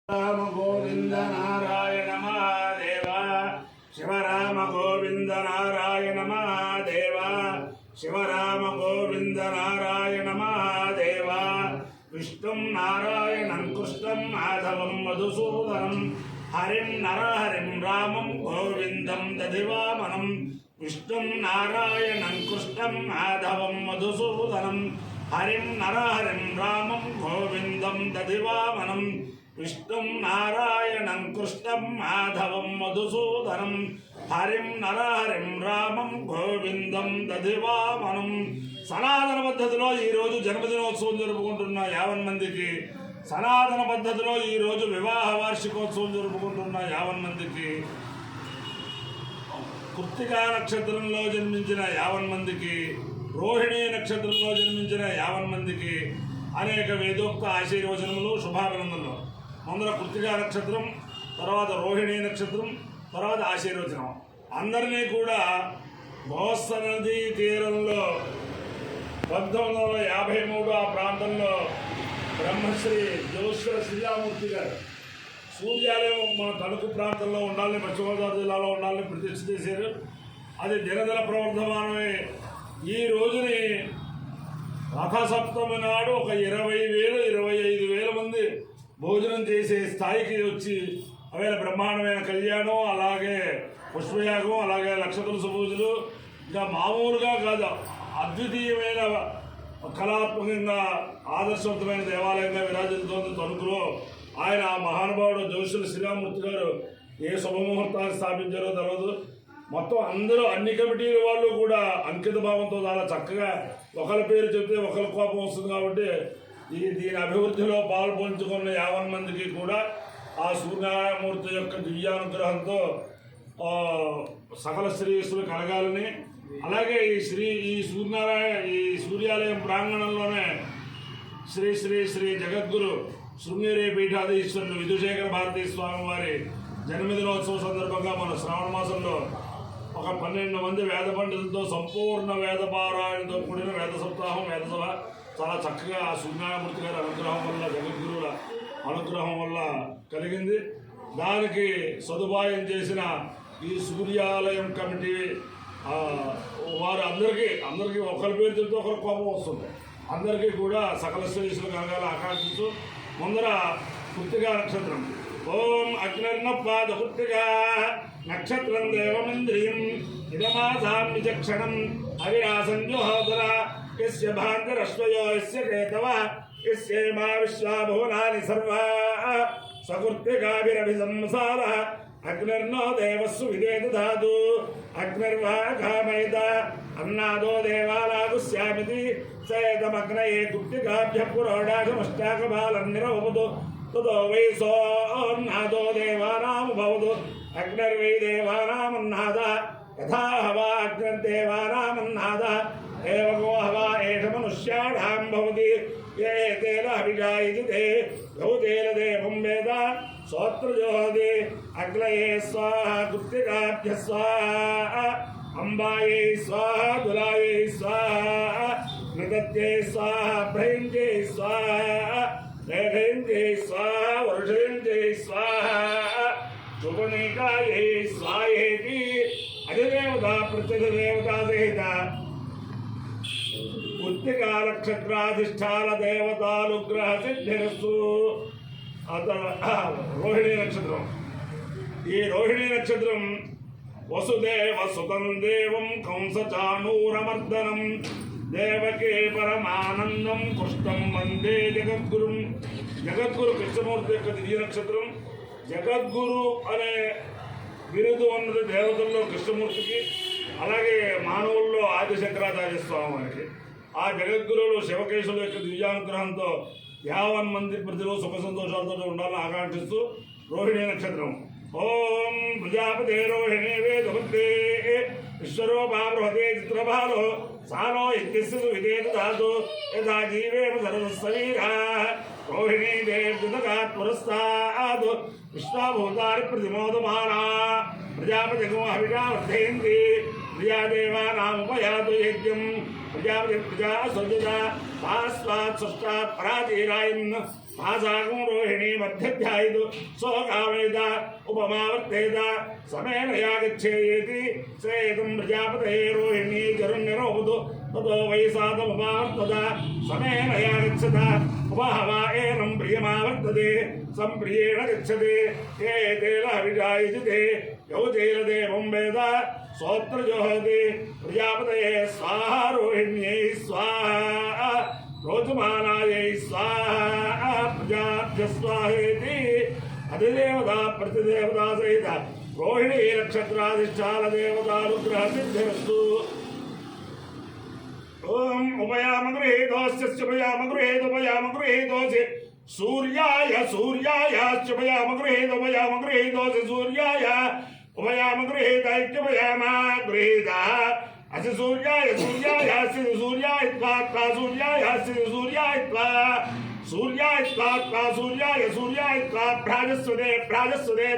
राम गोविंद नारायण महादेव शिवराम गोविंद नारायण महादेव शिवराम गोविंद नारायण महादेव विष्णुं नारायणं कृष्णं माधवं मधुसूदनं हरिं नरहरिं रामं गोविंदं दधिवामनं विष्णुं नारायणं कृष्णं माधवं मधुसूदनं हरिं नरहरिं रामं गोविंदं दधिवामनं विष्णुं नारायणं कृष्णं माधवं मधुसूदनं हरिं नरहरिं रामं गोविंदं दधिवामनं సనాతన పద్ధతిలో ఈరోజు జన్మదినోత్సవం జరుపుకుంటున్న 50 మందికి, సనాతన పద్ధతిలో ఈరోజు వివాహ వార్షికోత్సవం జరుపుకుంటున్న 50 మందికి, కృత్తికా నక్షత్రంలో జన్మించిన 50 మందికి, రోహిణీ నక్షత్రంలో జన్మించిన 50 మందికి అనేక వేదోక్త ఆశీర్వచనములు, శుభాభినందనలు. ముందర కృత్తికా నక్షత్రం, తర్వాత రోహిణీ నక్షత్రం, తర్వాత ఆశీర్వచనం. అందరినీ కూడా బోస్త నదీ తీరంలో 1953 ఆ ప్రాంతంలో బ్రహ్మశ్రీ జోశ్వర శ్రీరామూర్తి గారు సూర్యాలయం మన తణుకు ప్రాంతంలో ఉండాలని, పశ్చిమ గోదావరి జిల్లాలో ఉండాలని ప్రతిష్ఠ చేశారు. అది దినదిన ప్రవర్ధమానమే. ఈ రోజుని రథసప్తమి నాడు ఒక 20,000-25,000 మంది భోజనం చేసే స్థాయికి వచ్చి అవేళ బ్రహ్మాండమైన కళ్యాణం, అలాగే పుష్పయాగం, అలాగే లక్ష తులసి పూజలు, ఇంకా మామూలుగా కాదు, అద్వితీయమైన కళాత్మకంగా ఆదర్శవంతమైన దేవాలయంగా విరాజిల్లుతోంది తణుకులో. ఆయన ఆ మహానుభావుడు జోషుల శ్రీరామూర్తి గారు ఏ శుభముహూర్తాన్ని స్థాపించారో తెలియదు. మొత్తం అందరూ అన్ని కమిటీల వాళ్ళు కూడా అంకిత భావంతో చాలా చక్కగా ఒకరి పేరు చెప్తే ఒకరి కోపం వస్తుంది కాబట్టి దీని అభివృద్ధిలో పాల్పంచుకున్న 50 మందికి కూడా ఆ సూర్యనారాయణమూర్తి యొక్క దివ్యానుగ్రహంతో సకల శ్రేయస్సులు కలగాలని, అలాగే ఈ సూర్యాలయం ప్రాంగణంలోనే శ్రీ శ్రీ శ్రీ జగద్గురు శృంగేరి పీఠాధీశ్వరులు విధుశేఖర భారతీ స్వామి వారి జన్మదినోత్సవం సందర్భంగా మన శ్రావణ మాసంలో ఒక 12 మంది వేద పండితులతో సంపూర్ణ వేద పారాయణతో కూడిన వేద సప్తాహం, వేదసభ చాలా చక్కగా ఆ సూర్యనారాయణమూర్తి గారి అనుగ్రహం వల్ల, జగద్గురువుల అనుగ్రహం వల్ల కలిగింది. దానికి సదుపాయం చేసిన ఈ సూర్యాలయం కమిటీ వారు అందరికీ ఒకరి పేరు చెప్తే ఒకరి కోపం వస్తుంది. అందరికీ కూడా సకల శ్రేయస్సులు కలగాల ఆకాంక్షిస్తూ ముందర కృత్తికా నక్షత్రం. ఓం అగ్నిర్నపాద కృత్తికా నక్షత్రం దేవమింద్రియం ఇదమాసాం విచక్షణం అవిరాసంజోహోదర యస్య భాంతరశ్వయో యస్య కేతవ యస్యేమా విశ్వాభువనాని సర్వా సకృత్తికాభిరభిసంసార అగ్నిర్నో దేవస్సు విదేతు ధాతు అగ్నిర్వా కామయత అన్నాదో దేవాలాగుస్యామితి సేతమగ్నయే కృత్తికాభ్య పురోడాశమష్టాకబాలన్నిరవపదు తదో వై సోన్నాదో దేవానాం భవతు అగ్నిర్వై దేవానామన్నాద యథా హవా అగ్నిర్దేవానామన్నాద ఏవగో హవా ఏష మనుష్యాణాం భవతి ఏ తేన అభిజాయితి తే భౌతేన దేవం వేద సోత్రజోహది అగ్నయే స్వాహ కృత్తికాభ్య స్వాహ అంబాయే స్వాహ దులాయే స్వాహ నృత్యే స్వాహ భ్రయంజే స్వాహ మేఘయంజే స్వాహ వర్షయంజే స్వాహ శుభనికాయే స్వాహేతి అధిదేవత ప్రత్యధిదేవతా సహిత కృత్తికా నక్షత్రాధిష్టాన దేవతానుగ్రహ సిద్ధిరస్సు. రోహిణీ నక్షత్రం. ఈ రోహిణీ నక్షత్రం వసుదేవ సుతం దేవం కంసచాణూరమర్దనం దేవకే పరమానందం కృష్ణం వందే జగద్గురుం. జగద్గురు కృష్ణమూర్తి యొక్క దివ్య నక్షత్రం. జగద్గురు అనే బిరుదు ఉన్నది దేవతల్లో కృష్ణమూర్తికి, అలాగే మానవుల్లో ఆదిశంకరాచార్య స్వామి వారికి. ఆ జగద్గురువులు శివకేశుల యొక్క దివ్యానుగ్రహంతో 50 మంది ప్రతిరోజు సుఖ సంతోషాలతో ఉండాలని ఆకాంక్షిస్తూ రోహిణీ నక్షత్రం. ఓం ప్రజాపతే రోహిణీ వేదముద్రే విశ్వరూపా బృహతే చిత్రభాలో సానో ఇత్యస్య విదేతు ధాతు యథా జీవేమ సరస్వీరా రోహిణీ దేవదగాత్ పురస్తాద్ విశ్వభూతాని ప్రతిమోదమానా ప్రజాపతిగో హవిషా వర్ధయంతి ప్రియాదేవానాముపయాతు యజ్ఞం ప్రజాపతి ప్రజా సజ్జత పాస్వాత్ సృష్టాత్ పరాధీరాయన్ तासागं रोहिणी मध्यध्यायितु सोकामेत उपमावर्तेत समेन यागच्छेयेति सेतुं प्रजापतये रोहिणी जरुण्यरोपतु ततो वै सातमुपावर्तत समेन यागच्छत उपहवा एनं प्रियमावर्तते सम्प्रियेण गच्छते ये तेलहविषायुजते यौ तेलदेवं वेद सोऽत्र जोहति प्रजापतये स्वाहा रोहिण्यै स्वाहा रोचमानायै स्वाहा प्रजाभ्य स्वाहेति अधिदेवता प्रतिदेवता सहित रोहिणी नक्षत्राधिष्ठान देवतानुग्रह सिद्धिरस्तु। ओम उपयाम गृहीतोऽस्य सूर्याय उपयाम गृहीतोऽस्य सूर्याय उपयाम गृहीतैक्यपयाम गृहीतः अस्य सूर्याय सूर्यायत्वा प्राजस्वदे सूर्याय प्राजस्वदे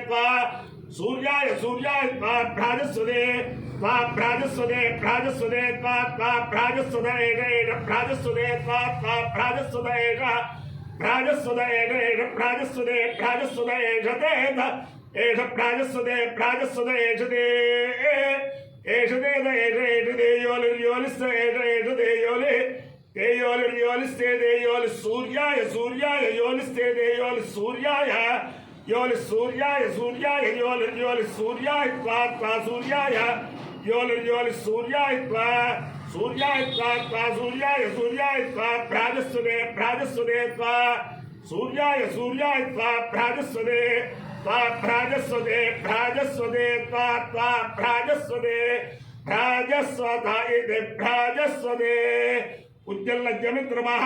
प्राजस्वदे उज्जलज्जमित्रमः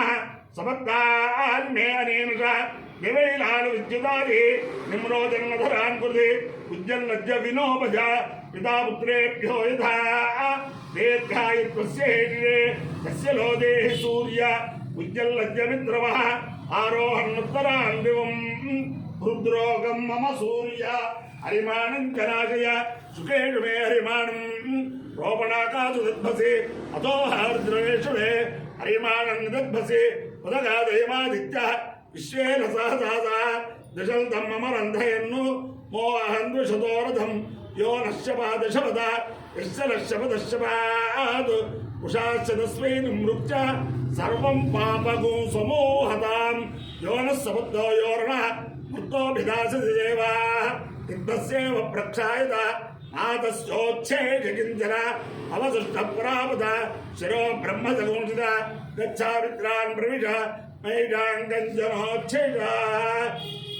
समत्तान्मे अनेनषः दिवैलाल विद्युदादि निम्रोदन्नधरान् कुरुते उज्जलज्ज विनोपज पिता पुत्रेभ्यो यथा दीर्घायुत्वस्य हेतिरे तस्य लोदेः सूर्य उज्जलज्जमित्रमः आरोहन्नुत्तरान् दिवम् रुद्रोगं मम सूर्य हरिमाणं जनाशय सुखेषु मे हरिमाणं रोपणाकासु दद्भसे अतो हार्द्रवेषु मे हरिमाणं दद्भसे उदगादयमादित्यः विश्वेन सहसासा दशन्तं मम रन्धयन्नु मोहन् द्विशतोरथं यो नश्यपादशपद यस्य नश्यपदश्यपात् उषाश्च तस्मै निमृक्च सर्वं पापगुं समोहतां यो नः समुद्धो योर्णः मृतोऽभिधासति देवाः इत्यस्यैव प्रक्षायत आतस्योच्छेषकिञ्चन अवसृष्टपरापद शिरो ब्रह्मजगुंसित गच्छामित्रान् प्रविश मैडाङ्गञ्जनोच्छेष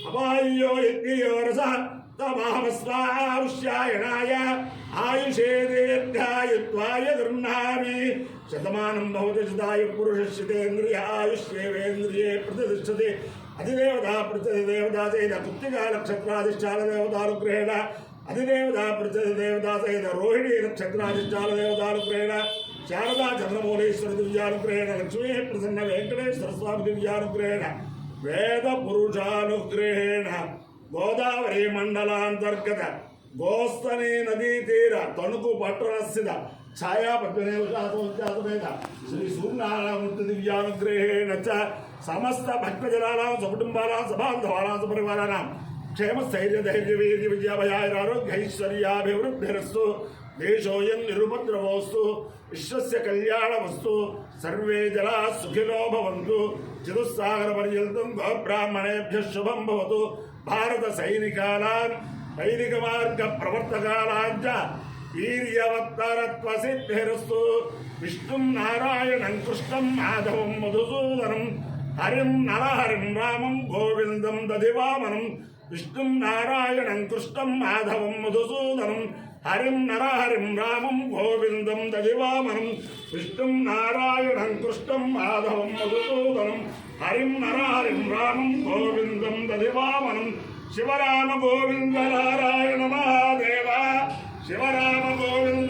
अपाय्यो यज्ञयो रसः तमाहमस्वाहुष्यायणाय आयुषे दीर्घायुत्वाय गृह्णामि शतमानं भवति शतायुः पुरुषस्यतेन्द्रिय आयुष्येवेन्द्रिये प्रतिष्ठते अधिदेवता प्रतिदेवता सहित कुत्तिका नक्षत्राधिष्ठान देवतानुग्रहेण अधिदेवता प्रतिदेवता सहित रोहिणी नक्षत्राधिष्ठान देवतानुग्रहेण शारदा चंद्रमौलेश्वर दिव्यानुग्रहेण लक्ष्मी प्रसन्न वेंकटेश्वर स्वामी दिव्यानुग्रहेण वेद पुरुषानुग्रहेण गोदावरी मंडलांतर्गत गोस्तनी नदी तीर तणुकु पట్టणस्थित छाया पद्मनेवशासमेत श्री सूर्यनारायणमूर्ति दिव्यानुग्रहेण च समस्त भक्तजनानां सकुटुंबानां सबान्धवानां सपरिवाराणां क्षेम स्थैर्य धैर्य वीर्य विजयाभयारोग्यैश्वर्याभिवृद्धिरस्तु देशोऽयं निरुपद्रवोऽस्तु विश्वस्य कल्याणमस्तु सर्वे जनाः सुखिनो भवन्तु चतुस्सागरपर्यन्तं गोब्राह्मणेभ्यः शुभं भवतु भारत सैनिकानां वैदिकमार्ग प्रवर्तकानां च वीर्यवत्तरत्वसिद्धिरस्तु विष्णुं नारायणं कृष्णं माधवं मधुसूदनं हरिं नरहरिं रामं गोविन्दं दधिवामनं विष्णुं नारायणं कृष्णं माधवं मधुसूदनं हरिं नरहरिं रामं गोविन्दं दधिवामनं विष्णुं नारायणं कृष्णं माधवं मधुसूदनं हरिं नरहरिं रामं गोविन्दं दधिवामनं शिवराम गोविन्द नारायण महादेव शिवराम गोविन्द